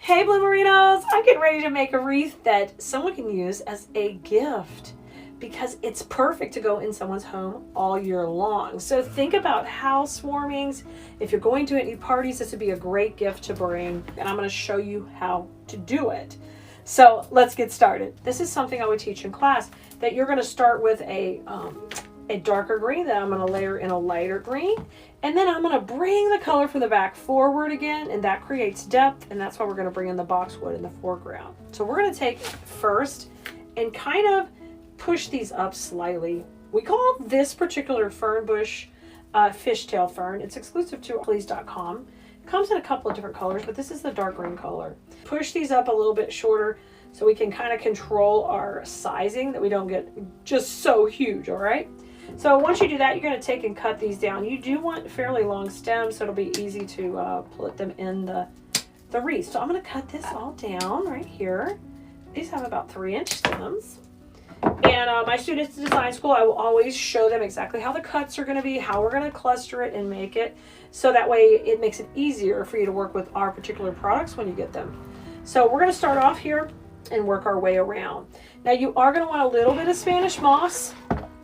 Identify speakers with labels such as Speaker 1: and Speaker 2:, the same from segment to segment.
Speaker 1: Hey Bloomerinos, I'm getting ready to make a wreath that someone can use as a gift because it's perfect to go in someone's home all year long. So think about housewarmings. If you're going to any parties, this would be a great gift to bring, and I'm going to show you how to do it. So let's get started. This is something I would teach in class, that you're going to start with a darker green, then I'm going to layer in a lighter green, and then I'm going to bring the color from the back forward again, and that creates depth, and that's why we're going to bring in the boxwood in the foreground. So we're going to take first and kind of push these up slightly. We call this particular fern bush fishtail fern. It's exclusive to please.com. It comes in a couple of different colors, but this is the dark green color. Push these up a little bit shorter so we can kind of control our sizing, that we don't get just so huge, all right? So once you do that, you're going to take and cut these down. You do want fairly long stems, so it'll be easy to put them in the wreath. So I'm going to cut this all down right here. These have about 3-inch stems. And my students in design school, I will always show them exactly how the cuts are going to be, how we're going to cluster it and make it, so that way it makes it easier for you to work with our particular products when you get them. So we're going to start off here and work our way around. Now you are going to want a little bit of Spanish moss.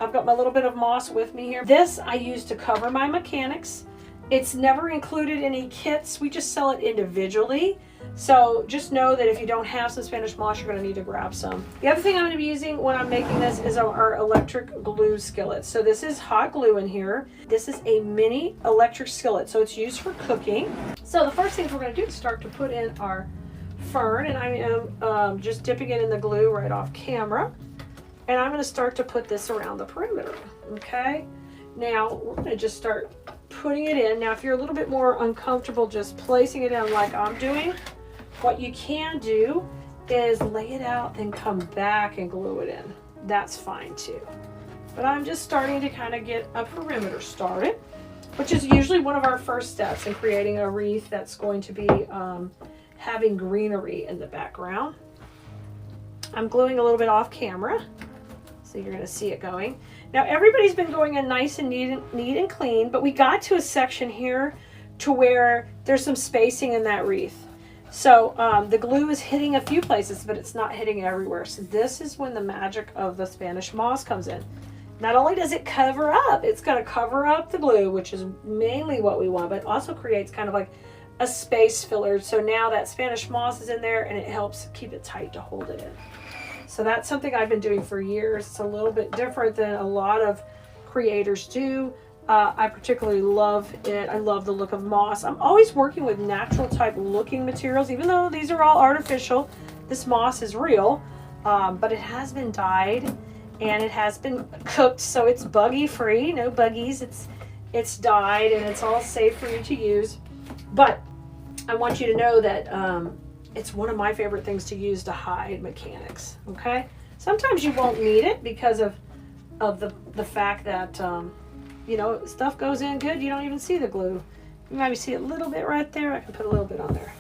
Speaker 1: I've got my little bit of moss with me here. This I use to cover my mechanics. It's never included in any kits. We just sell it individually. So just know that if you don't have some Spanish moss, you're going to need to grab some. The other thing I'm going to be using when I'm making this is our electric glue skillet. So this is hot glue in here. This is a mini electric skillet, so it's used for cooking. So the first thing we're going to do is start to put in our fern, and I am just dipping it in the glue right off camera. And I'm going to start to put this around the perimeter, okay? Now, we're going to just start putting it in. Now, if you're a little bit more uncomfortable just placing it in like I'm doing, what you can do is lay it out and come back and glue it in. That's fine too. But I'm just starting to kind of get a perimeter started, which is usually one of our first steps in creating a wreath that's going to be having greenery in the background. I'm gluing a little bit off camera, so you're going to see it going. Now everybody's been going in nice and neat and clean, but we got to a section here to where there's some spacing in that wreath. So the glue is hitting a few places, but it's not hitting everywhere. So this is when the magic of the Spanish moss comes in. Not only does it cover up, it's going to cover up the glue, which is mainly what we want, but it also creates kind of like a space filler. So now that Spanish moss is in there and it helps keep it tight to hold it in. So that's something I've been doing for years. It's a little bit different than a lot of creators do. I particularly love it. I love the look of moss. I'm always working with natural type looking materials, even though these are all artificial. This moss is real, but it has been dyed and it has been cooked, so it's buggy free, no buggies. It's dyed and it's all safe for you to use. But I want you to know that it's one of my favorite things to use to hide mechanics, okay? Sometimes you won't need it because of the fact that, you know, stuff goes in good, you don't even see the glue. You maybe see a little bit right there. I can put a little bit on there.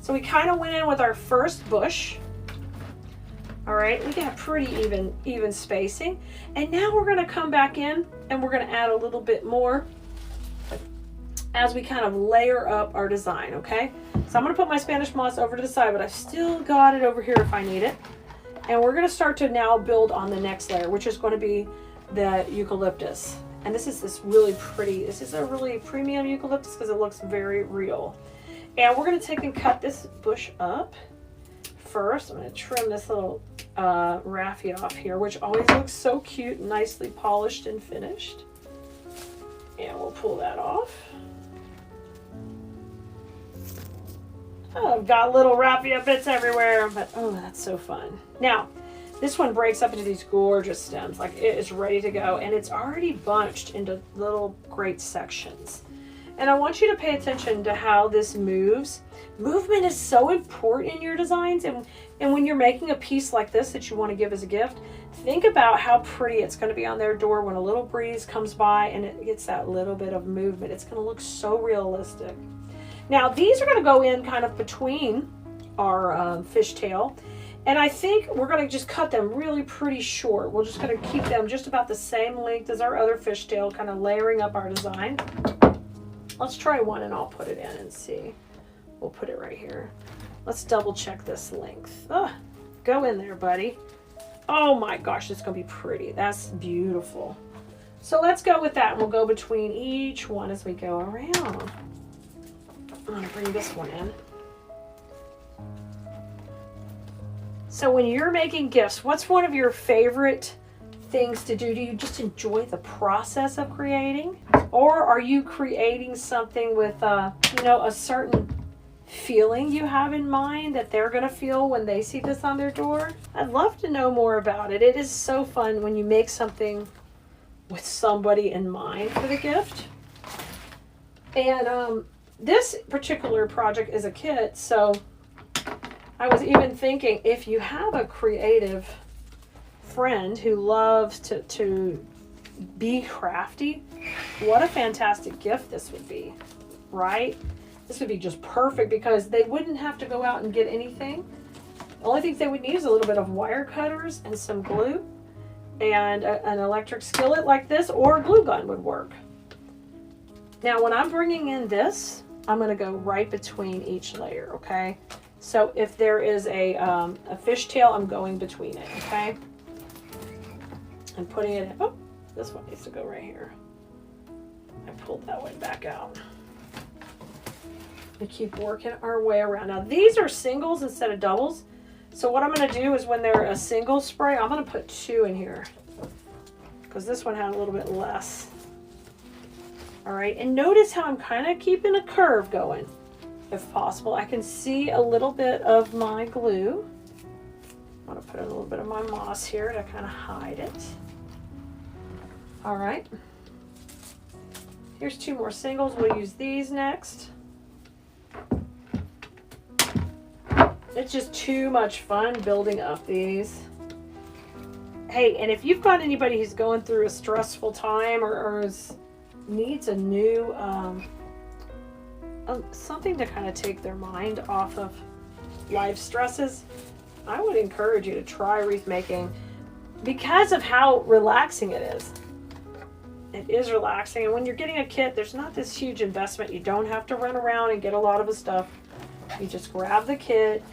Speaker 1: So we kind of went in with our first bush. All right, we got pretty even spacing. And now we're gonna come back in and we're gonna add a little bit more as we kind of layer up our design, okay? So I'm gonna put my Spanish moss over to the side, but I've still got it over here if I need it. And we're gonna start to now build on the next layer, which is gonna be the eucalyptus. And this is really pretty, this is a really premium eucalyptus because it looks very real. And we're gonna take and cut this bush up. First, I'm gonna trim this little raffia off here, which always looks so cute, nicely polished and finished. And we'll pull that off. Oh, I've got little raffia bits everywhere, but oh, that's so fun. Now, this one breaks up into these gorgeous stems, like it is ready to go, and it's already bunched into little great sections. And I want you to pay attention to how this moves. Movement is so important in your designs, and when you're making a piece like this that you want to give as a gift, think about how pretty it's going to be on their door when a little breeze comes by and it gets that little bit of movement. It's going to look so realistic. Now these are going to go in kind of between our fishtail, and I think we're going to just cut them really pretty short. We're just going to keep them just about the same length as our other fishtail, kind of layering up our design. Let's try one and I'll put it in and see. We'll put it right here. Let's double check this length. Go in there, buddy. Oh my gosh, it's gonna be pretty. That's beautiful. So let's go with that. We'll go between each one as we go around. I'm gonna bring this one in. So when you're making gifts, what's one of your favorite things to do? Do you just enjoy the process of creating? Or are you creating something with a certain feeling you have in mind that they're going to feel when they see this on their door? I'd love to know more about it. It is so fun when you make something with somebody in mind for the gift. And this particular project is a kit, so I was even thinking, if you have a creative friend who loves to be crafty, what a fantastic gift this would be, right? This would be just perfect because they wouldn't have to go out and get anything. The only things they would need is a little bit of wire cutters and some glue and an electric skillet like this, or a glue gun would work. Now when I'm bringing in this, I'm going to go right between each layer, okay? So if there is a fishtail, I'm going between it, okay? And putting it in. Oh, this one needs to go right here. I pulled that one back out. We keep working our way around. Now these are singles instead of doubles. So what I'm going to do is when they're a single spray, I'm going to put 2 in here because this one had a little bit less. All right, and notice how I'm kind of keeping a curve going. If possible, I can see a little bit of my glue. I'm going to put a little bit of my moss here to kind of hide it. All right. Here's 2 more singles. We'll use these next. It's just too much fun building up these. Hey, and if you've got anybody who's going through a stressful time or needs a new something to kind of take their mind off of life stresses, I would encourage you to try wreath making because of how relaxing it is. It is relaxing, and when you're getting a kit, there's not this huge investment. You don't have to run around and get a lot of the stuff. You just grab the kit.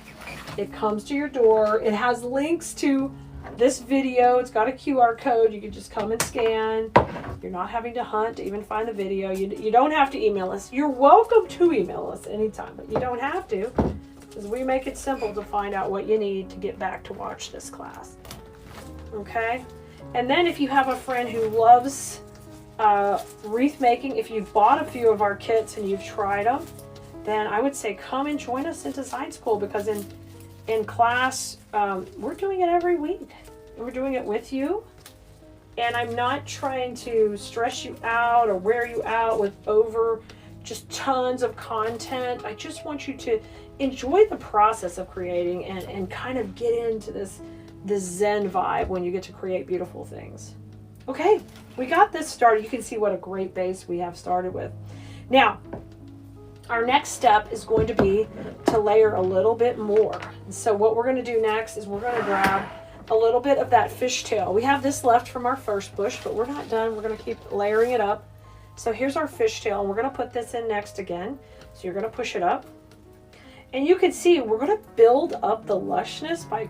Speaker 1: It comes to your door. It has links to this video. It's got a QR code. You can just come and scan. You're not having to hunt to even find the video. You don't have to email us. You're welcome to email us anytime, but you don't have to because we make it simple to find out what you need to get back to watch this class. Okay? And then if you have a friend who loves wreath making, if you've bought a few of our kits and you've tried them, then I would say come and join us in design school because in class, we're doing it every week. We're doing it with you. And I'm not trying to stress you out or wear you out with just tons of content. I just want you to enjoy the process of creating and kind of get into this Zen vibe when you get to create beautiful things. Okay, we got this started. You can see what a great base we have started with. Now, our next step is going to be to layer a little bit more. So what we're going to do next is we're going to grab a little bit of that fishtail. We have this left from our first bush, but we're not done. We're going to keep layering it up. So here's our fishtail, and we're going to put this in next again. So you're going to push it up. And you can see we're going to build up the lushness by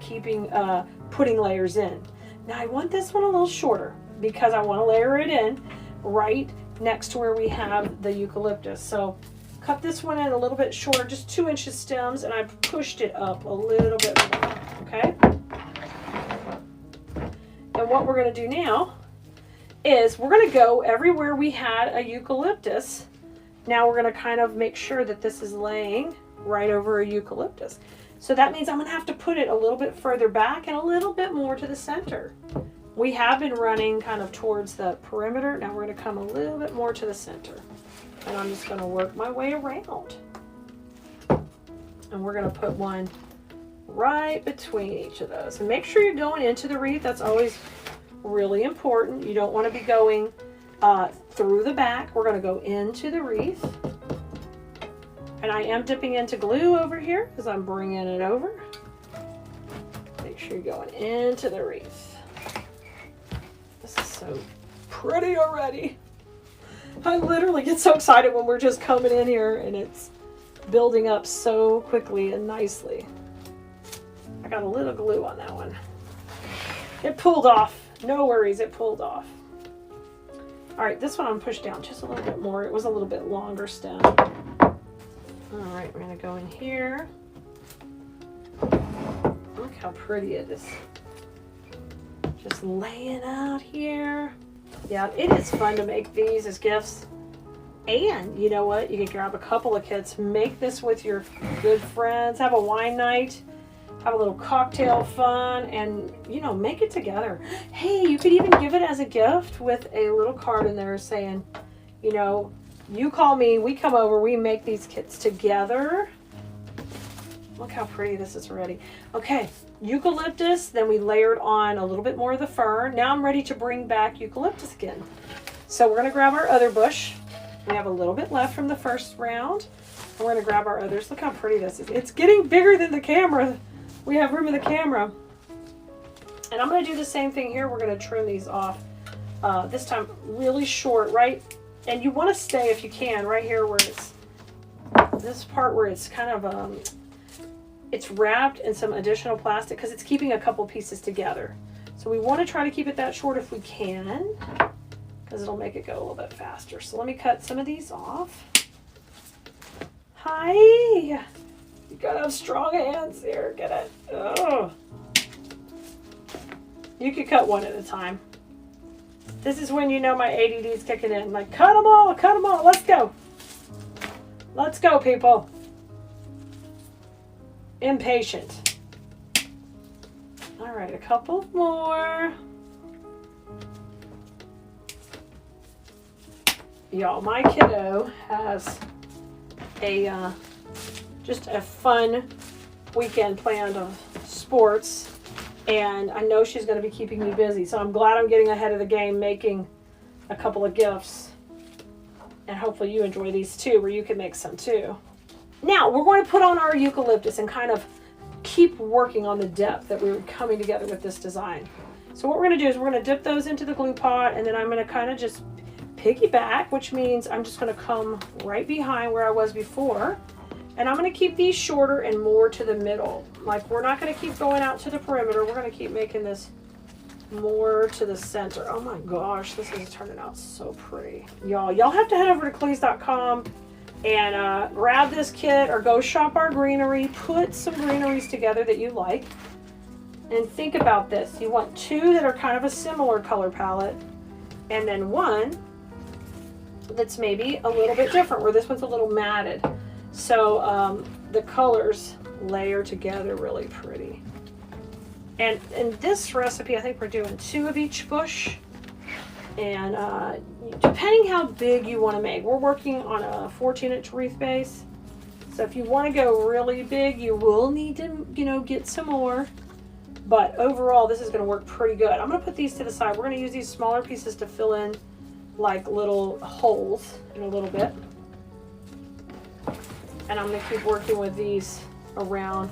Speaker 1: putting layers in. Now I want this one a little shorter because I want to layer it in right next to where we have the eucalyptus. So cut this one in a little bit shorter, just 2-inch stems, and I've pushed it up a little bit more, okay? And what we're going to do now is we're going to go everywhere we had a eucalyptus. Now we're going to kind of make sure that this is laying right over a eucalyptus. So that means I'm going to have to put it a little bit further back and a little bit more to the center. We have been running kind of towards the perimeter. Now we're going to come a little bit more to the center. And I'm just going to work my way around. And we're going to put one right between each of those. And make sure you're going into the wreath. That's always really important. You don't want to be going through the back. We're going to go into the wreath. And I am dipping into glue over here because I'm bringing it over. Make sure you're going into the wreath. This is so pretty already. I literally get so excited when we're just coming in here and it's building up so quickly and nicely. I got a little glue on that one. It pulled off. No worries, it pulled off. All right, this one I'm pushed down just a little bit more. It was a little bit longer stem. All right, we're gonna go in here. Look how pretty it is. Just laying out here. Yeah, it is fun to make these as gifts. And you know what? You can grab a couple of kits, make this with your good friends, have a wine night, have a little cocktail fun, and you know, make it together. Hey, you could even give it as a gift with a little card in there saying, you know, you call me, we come over, we make these kits together. Look how pretty this is already. Okay, eucalyptus, then we layered on a little bit more of the fern. Now I'm ready to bring back eucalyptus again. So we're gonna grab our other bush. We have a little bit left from the first round. And we're gonna grab our others. Look how pretty this is. It's getting bigger than the camera. We have room in the camera. And I'm gonna do the same thing here. We're gonna trim these off. This time really short, right? And you wanna stay, if you can, right here where it's, this part where it's kind of, it's wrapped in some additional plastic because it's keeping a couple pieces together. So we wanna try to keep it that short if we can, because it'll make it go a little bit faster. So let me cut some of these off. Hi! You gotta have strong hands here. Get it? Oh. You could cut one at a time. This is when you know my ADD is kicking in. Like, cut them all, let's go. Let's go, people. Impatient. All right, a couple more. Y'all, my kiddo has a just a fun weekend planned of sports, and I know she's going to be keeping me busy, so I'm glad I'm getting ahead of the game making a couple of gifts, and hopefully you enjoy these too, where you can make some too. Now we're going to put on our eucalyptus and kind of keep working on the depth that we're coming together with this design. So what we're going to do is we're going to dip those into the glue pot, and then I'm going to kind of just piggyback, which means I'm just going to come right behind where I was before, and I'm going to keep these shorter and more to the middle. Like, we're not going to keep going out to the perimeter. We're going to keep making this more to the center. Oh my gosh, this is turning out so pretty. Y'all have to head over to Cleese.com and grab this kit, or go shop our greenery. Put some greeneries together that you like, and think about this. You want two that are kind of a similar color palette, and then one that's maybe a little bit different, where this one's a little matted. So the colors layer together really pretty. And in this recipe, I think we're doing 2 of each bush. And depending how big you want to make, we're working on a 14-inch wreath base. So if you want to go really big, you will need to, you know, get some more. But overall, this is going to work pretty good. I'm going to put these to the side. We're going to use these smaller pieces to fill in like little holes in a little bit. And I'm going to keep working with these around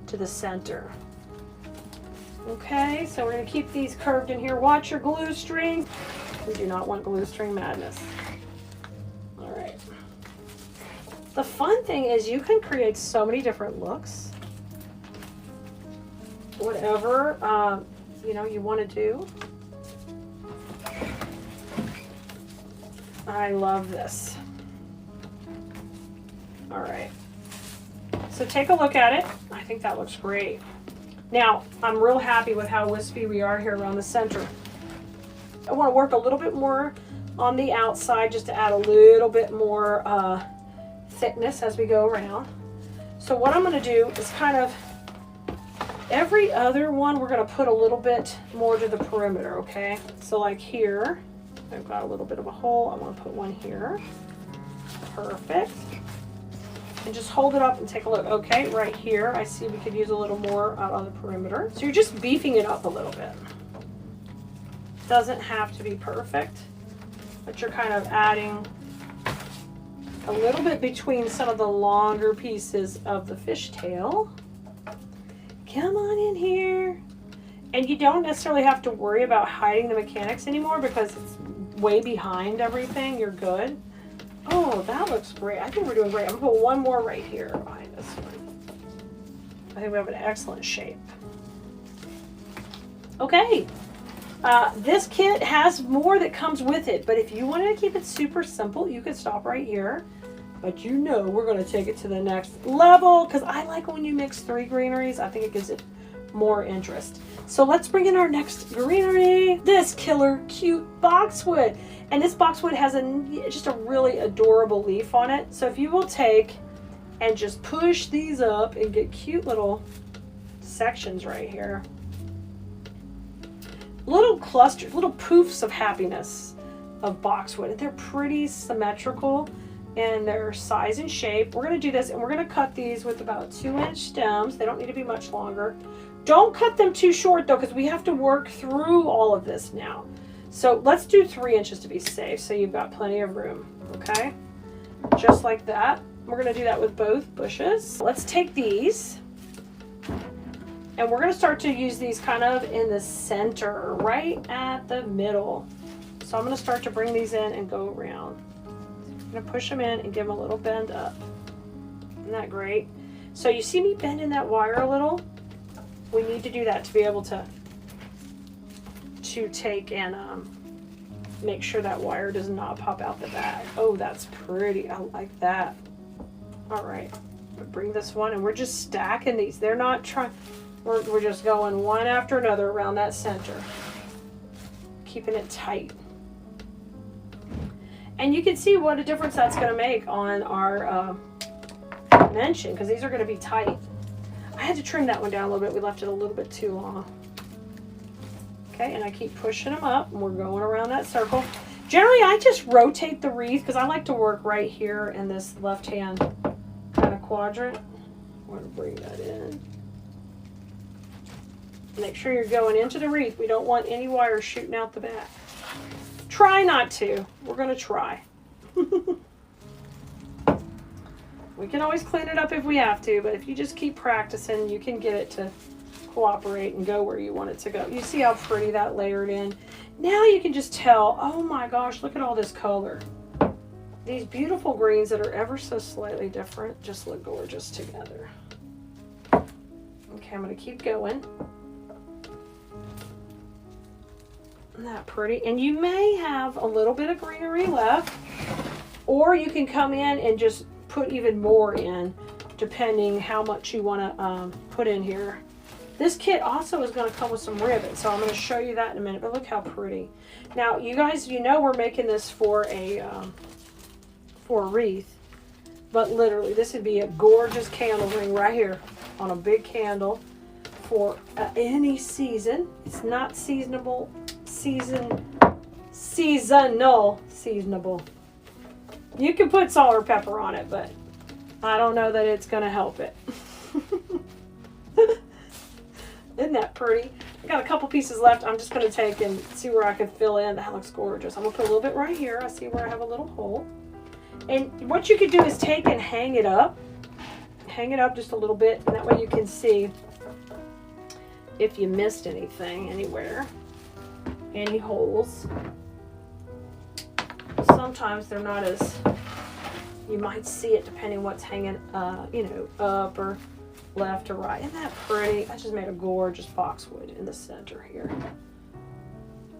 Speaker 1: to the center. Okay, so we're going to keep these curved in here. Watch your glue string. We do not want glue string madness. All right. The fun thing is you can create so many different looks. Whatever, you know, you want to do. I love this. All right. So take a look at it. I think that looks great. Now, I'm real happy with how wispy we are here around the center. I want to work a little bit more on the outside just to add a little bit more thickness as we go around. So what I'm going to do is kind of, every other one we're going to put a little bit more to the perimeter, okay? So like here, I've got a little bit of a hole. I want to put one here. Perfect. And just hold it up and take a look. Okay, right here, I see we could use a little more out on the perimeter. So you're just beefing it up a little bit. Doesn't have to be perfect, but you're kind of adding a little bit between some of the longer pieces of the fishtail. Come on in here. And you don't necessarily have to worry about hiding the mechanics anymore because it's way behind everything. You're good. Oh, that looks great. I think we're doing great. I'm gonna put one more right here behind this one. I think we have an excellent shape. Okay. This kit has more that comes with it, but if you wanted to keep it super simple, you could stop right here. But you know we're going to take it to the next level because I like when you mix 3 greeneries. I think it gives it more interest. So let's bring in our next greenery. This killer cute boxwood. And this boxwood has just a really adorable leaf on it. So if you will take and just push these up and get cute little sections right here. Little clusters, little poofs of happiness of boxwood. They're pretty symmetrical in their size and shape. We're going to do this and we're going to cut these with about 2-inch stems. They don't need to be much longer. Don't cut them too short though, because we have to work through all of this now. So let's do 3 inches to be safe, so you've got plenty of room. Okay, just like that. We're going to do that with both bushes. Let's take these and we're going to start to use these kind of in the center, right at the middle. So I'm going to start to bring these in and go around. I'm going to push them in and give them a little bend up. Isn't that great? So you see me bending that wire a little? We need to do that to be able to take and make sure that wire does not pop out the back. Oh, that's pretty. I like that. All right. Bring this one and we're just stacking these. They're not trying. We're just going one after another around that center. Keeping it tight. And you can see what a difference that's going to make on our dimension, because these are going to be tight. I had to trim that one down a little bit. We left it a little bit too long. Okay, and I keep pushing them up, and we're going around that circle. Generally, I just rotate the wreath, because I like to work right here in this left-hand kind of quadrant. I'm going to bring that in. Make sure you're going into the wreath. We don't want any wires shooting out the back. Try not to. We're going to try. We can always clean it up if we have to, but if you just keep practicing, you can get it to cooperate and go where you want it to go. You see how pretty that layered in? Now you can just tell, oh my gosh, look at all this color. These beautiful greens that are ever so slightly different just look gorgeous together. Okay, I'm going to keep going. Isn't that pretty? And you may have a little bit of greenery left, or you can come in and just put even more in, depending how much you want to put in here. This kit also is going to come with some ribbon, so I'm going to show you that in a minute, but look how pretty. Now, you guys, you know we're making this for a wreath, but literally this would be a gorgeous candle ring right here on a big candle for any season. It's not seasonable. Seasonable. You can put salt or pepper on it, but I don't know that it's going to help it. Isn't that pretty? I got a couple pieces left. I'm just going to take and see where I can fill in. That looks gorgeous. I'm going to put a little bit right here. I see where I have a little hole. And what you could do is take and hang it up. Hang it up just a little bit, and that way you can see if you missed anything anywhere. Any holes. Sometimes they're not as, you might see it depending what's hanging, you know, up or left or right. Isn't that pretty? I just made a gorgeous boxwood in the center here.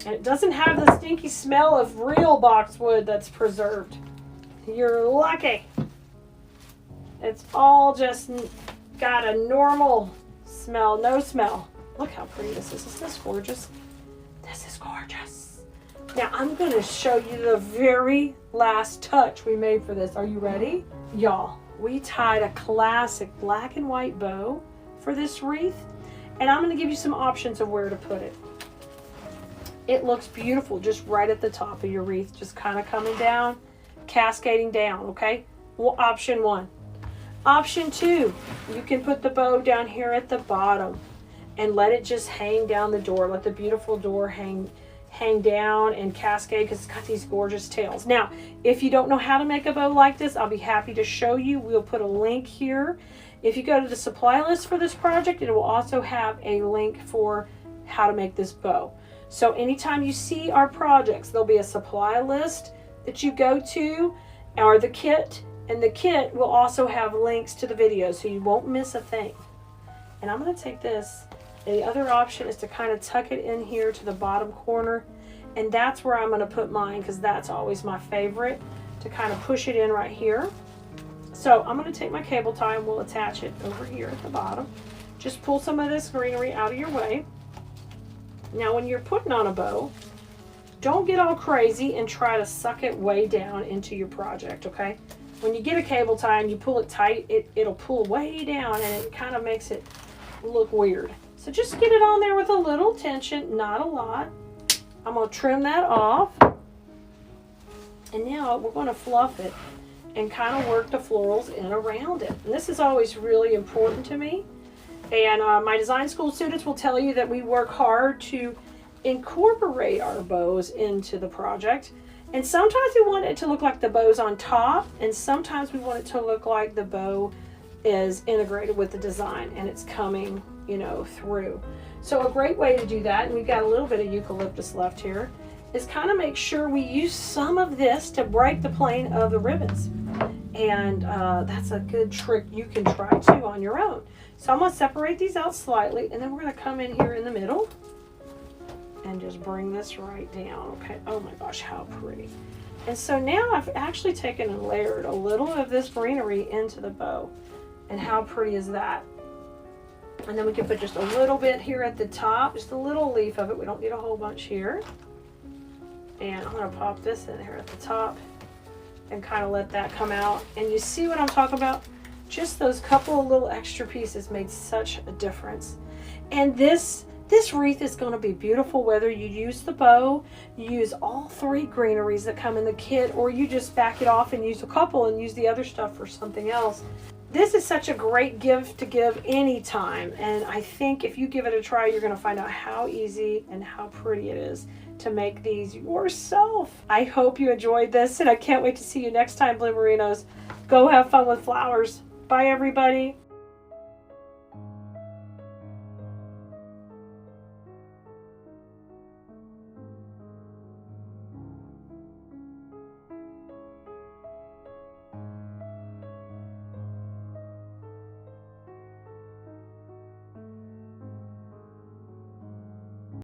Speaker 1: And it doesn't have the stinky smell of real boxwood that's preserved. You're lucky. It's all just got a normal smell, no smell. Look how pretty this is. Isn't this gorgeous? This is gorgeous. Now I'm going to show you the very last touch we made for this. Are you ready? Y'all, we tied a classic black and white bow for this wreath, and I'm going to give you some options of where to put it. It looks beautiful just right at the top of your wreath, just kind of coming down, cascading down, okay? Well, option 1. Option 2, you can put the bow down here at the bottom and let it just hang down the door. Let the beautiful door hang down and cascade, because it's got these gorgeous tails. Now, if you don't know how to make a bow like this, I'll be happy to show you. We'll put a link here. If you go to the supply list for this project, it will also have a link for how to make this bow. So anytime you see our projects, there'll be a supply list that you go to, or the kit. And the kit will also have links to the videos, so you won't miss a thing. And I'm going to take this. The other option is to kind of tuck it in here to the bottom corner. And that's where I'm going to put mine, because that's always my favorite, to kind of push it in right here. So I'm going to take my cable tie and we'll attach it over here at the bottom. Just pull some of this greenery out of your way. Now when you're putting on a bow, don't get all crazy and try to suck it way down into your project, okay? When you get a cable tie and you pull it tight, it'll pull way down and it kind of makes it look weird. So just get it on there with a little tension, not a lot. I'm going to trim that off. And now we're going to fluff it and kind of work the florals in around it. And this is always really important to me. And my design school students will tell you that we work hard to incorporate our bows into the project. And sometimes we want it to look like the bow's on top, and sometimes we want it to look like the bow is integrated with the design and it's coming, you know, through. So a great way to do that, and we've got a little bit of eucalyptus left here, is kind of make sure we use some of this to break the plane of the ribbons. And that's a good trick you can try too on your own. So I'm going to separate these out slightly, and then we're going to come in here in the middle and just bring this right down. Okay, oh my gosh, how pretty. And so now I've actually taken and layered a little of this greenery into the bow. And how pretty is that? And then we can put just a little bit here at the top, just a little leaf of it. We don't need a whole bunch here. And I'm going to pop this in here at the top and kind of let that come out. And you see what I'm talking about? Just those couple of little extra pieces made such a difference. And this wreath is going to be beautiful whether you use the bow, you use all 3 greeneries that come in the kit, or you just back it off and use a couple and use the other stuff for something else. This is such a great gift to give anytime, and I think if you give it a try, you're going to find out how easy and how pretty it is to make these yourself. I hope you enjoyed this, and I can't wait to see you next time, Blue Merinos. Go have fun with flowers. Bye, everybody.